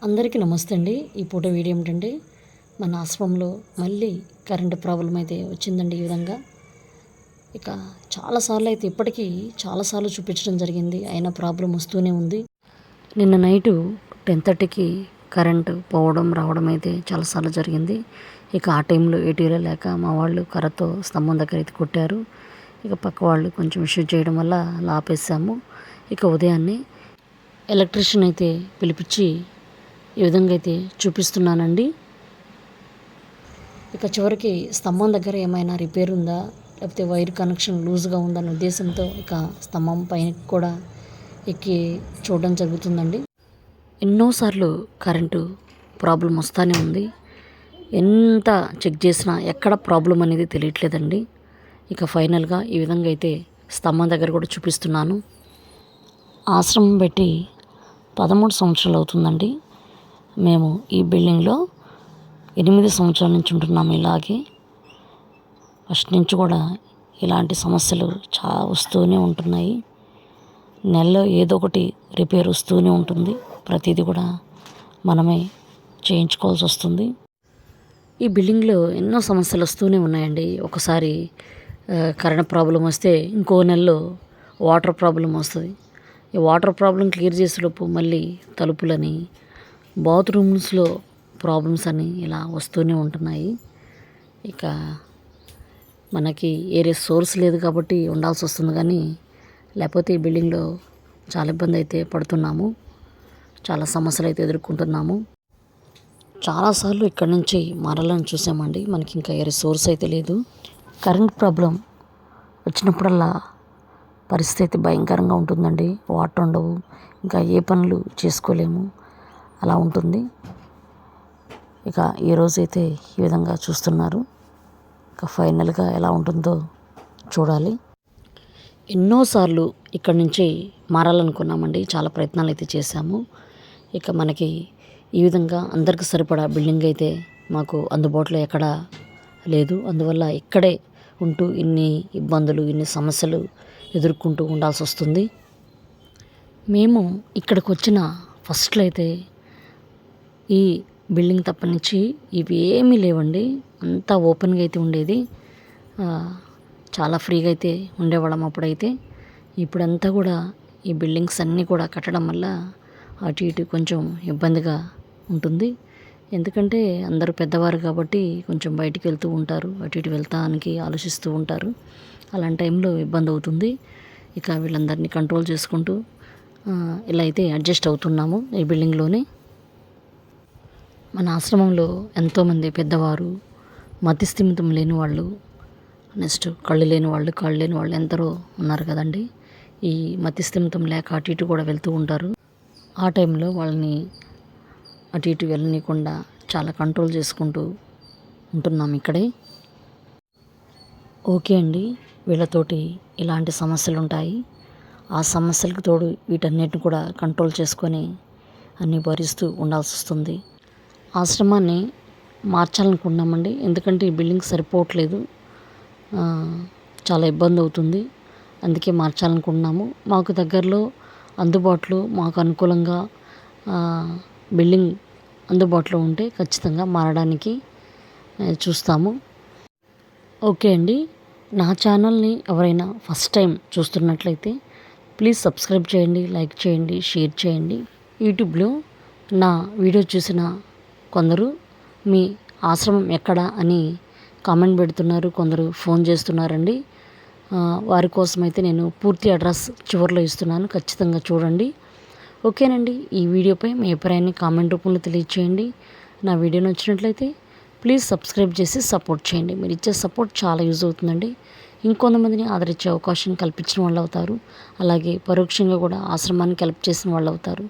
అందరికీ నమస్తే అండి. ఈ పూట వీడియో ఏమిటంటే మన ఆశ్రమంలో మళ్ళీ కరెంటు ప్రాబ్లం అయితే వచ్చిందండి. ఈ విధంగా ఇక చాలాసార్లు అయితే ఇప్పటికీ చాలాసార్లు చూపించడం జరిగింది, అయినా ప్రాబ్లం వస్తూనే ఉంది. నిన్న నైటు 10:30కి కరెంటు పోవడం రావడం అయితే చాలాసార్లు జరిగింది. ఇక ఆ టైంలో ఏటీలో లేక మా వాళ్ళు కర్రతో స్తంభం దగ్గర అయితే కొట్టారు. ఇక పక్క వాళ్ళు కొంచెం ఇష్యూ చేయడం వల్ల ఆపేసాము. ఇక ఉదయాన్నే ఎలక్ట్రీషియన్ అయితే పిలిపించి ఈ విధంగా అయితే చూపిస్తున్నానండి. ఇక చివరికి స్తంభం దగ్గర ఏమైనా రిపేర్ ఉందా, లేకపోతే వైర్ కనెక్షన్ లూజ్గా ఉందన్న ఉద్దేశంతో ఇక స్తంభం పైన కూడా ఎక్కి చూడడం జరుగుతుందండి. ఎన్నోసార్లు కరెంటు ప్రాబ్లం వస్తూనే ఉంది. ఎంత చెక్ చేసినా ఎక్కడ ప్రాబ్లం అనేది తెలియట్లేదండి. ఇక ఫైనల్గా ఈ విధంగా అయితే స్తంభం దగ్గర కూడా చూపిస్తున్నాను. ఆశ్రమం పెట్టి 13 సంవత్సరాలు అవుతుందండి. మేము ఈ బిల్డింగ్లో 8 సంవత్సరాల నుంచి ఉంటున్నాము. ఇలాగే ఫస్ట్ నుంచి కూడా ఇలాంటి సమస్యలు వస్తూనే ఉంటున్నాయి. నెలలో ఏదో ఒకటి రిపేర్ వస్తూనే ఉంటుంది. ప్రతిదీ కూడా మనమే చేయించుకోవాల్సి వస్తుంది. ఈ బిల్డింగ్లో ఎన్నో సమస్యలు వస్తూనే ఉన్నాయండి. ఒకసారి కరెంట్ ప్రాబ్లం వస్తే ఇంకో నెలలో వాటర్ ప్రాబ్లం వస్తుంది. ఈ వాటర్ ప్రాబ్లం క్లియర్ చేసేలోపు మళ్ళీ తలుపులని, బాత్రూమ్స్లో ప్రాబ్లమ్స్ అని ఇలా వస్తూనే ఉంటున్నాయి. ఇక మనకి ఏరే సోర్స్ లేదు కాబట్టి ఉండాల్సి వస్తుంది, కానీ లేకపోతే ఈ బిల్డింగ్లో చాలా ఇబ్బంది అయితే పడుతున్నాము. చాలా సమస్యలు అయితే ఎదుర్కొంటున్నాము. చాలాసార్లు ఇక్కడ నుంచి మారాలని చూసామండి. మనకి ఇంకా ఏరే సోర్స్ అయితే లేదు. కరెంట్ ప్రాబ్లం వచ్చినప్పుడల్లా పరిస్థితి అయితే భయంకరంగా ఉంటుందండి. వాటర్ ఉండవు, ఇంకా ఏ పనులు చేసుకోలేము, అలా ఉంటుంది. ఇక ఈరోజైతే ఈ విధంగా చూస్తున్నారు. ఇక ఫైనల్గా ఎలా ఉంటుందో చూడాలి. ఎన్నోసార్లు ఇక్కడి నుంచి మారాలనుకున్నామండి. చాలా ప్రయత్నాలు అయితే చేశాము. ఇక మనకి ఈ విధంగా అందరికి సరిపడా బిల్డింగ్ అయితే మాకు అందుబాటులో ఎక్కడా లేదు. అందువల్ల ఇక్కడే ఉంటూ ఇన్ని ఇబ్బందులు, ఇన్ని సమస్యలు ఎదుర్కొంటూ ఉండాల్సి వస్తుంది. మేము ఇక్కడికి వచ్చిన ఫస్ట్లో అయితే ఈ బిల్డింగ్ తప్పనించి ఇవి ఏమీ లేవండి. అంతా ఓపెన్గా అయితే ఉండేది. చాలా ఫ్రీగా అయితే ఉండేవాళ్ళం అప్పుడైతే. ఇప్పుడంతా కూడా ఈ బిల్డింగ్స్ అన్నీ కూడా కట్టడం వల్ల అటు ఇటు కొంచెం ఇబ్బందిగా ఉంటుంది. ఎందుకంటే అందరూ పెద్దవారు కాబట్టి కొంచెం బయటికి వెళ్తూ ఉంటారు, అటు ఇటు వెళ్తానికి ఆలోచిస్తూ ఉంటారు. అలాంటి టైంలో ఇబ్బంది అవుతుంది. ఇక వీళ్ళందరినీ కంట్రోల్ చేసుకుంటూ ఇలా అయితే అడ్జస్ట్ అవుతున్నాము ఈ బిల్డింగ్లోనే. మన ఆశ్రమంలో ఎంతోమంది పెద్దవారు, మతిస్థిమితం లేని వాళ్ళు, నెక్స్ట్ కళ్ళు లేని వాళ్ళు, కాళ్ళు లేని వాళ్ళు ఎందరో ఉన్నారు కదండి. ఈ మతిస్థిమితం లేక అటు ఇటు కూడా వెళ్తూ ఉంటారు. ఆ టైంలో వాళ్ళని అటు ఇటు వెళ్ళనీయకుండా చాలా కంట్రోల్ చేసుకుంటూ ఉంటున్నాం ఇక్కడే. ఓకే అండి, వీళ్ళతోటి ఇలాంటి సమస్యలు ఉంటాయి. ఆ సమస్యలకు తోడు వీటన్నిటిని కూడా కంట్రోల్ చేసుకొని అన్నీ భరిస్తూ ఉండాల్సి వస్తుంది. ఆశ్రమాన్ని మార్చాలనుకున్నామండి. ఎందుకంటే ఈ బిల్డింగ్ సరిపోవట్లేదు, చాలా ఇబ్బంది అవుతుంది. అందుకే మార్చాలనుకుంటున్నాము. మాకు దగ్గరలో అందుబాటులో మాకు అనుకూలంగా బిల్డింగ్ అందుబాటులో ఉంటే ఖచ్చితంగా మారడానికి చూస్తాము. ఓకే అండి, నా ఛానల్ని ఎవరైనా ఫస్ట్ టైం చూస్తున్నట్లయితే ప్లీజ్ సబ్స్క్రైబ్ చేయండి, లైక్ చేయండి, షేర్ చేయండి. యూట్యూబ్లో నా వీడియో చూసిన కొందరు మీ ఆశ్రమం ఎక్కడ అని కామెంట్ పెడుతున్నారు, కొందరు ఫోన్ చేస్తున్నారండి. వారి కోసమైతే నేను పూర్తి అడ్రస్ చివరిలో ఇస్తున్నాను, ఖచ్చితంగా చూడండి. ఓకేనండి, ఈ వీడియోపై మీ అభిప్రాయాన్ని కామెంట్ రూపంలో తెలియచేయండి. నా వీడియో నచ్చినట్లయితే ప్లీజ్ సబ్స్క్రైబ్ చేసి సపోర్ట్ చేయండి. మీరు ఇచ్చే సపోర్ట్ చాలా యూజ్ అవుతుందండి. ఇంకొంతమందిని ఆదరించే అవకాశం కల్పించిన వాళ్ళు అవుతారు. అలాగే పరోక్షంగా కూడా ఆశ్రమానికి హెల్ప్ చేసిన వాళ్ళు అవుతారు.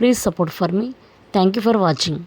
Please support for me. Thank you for watching.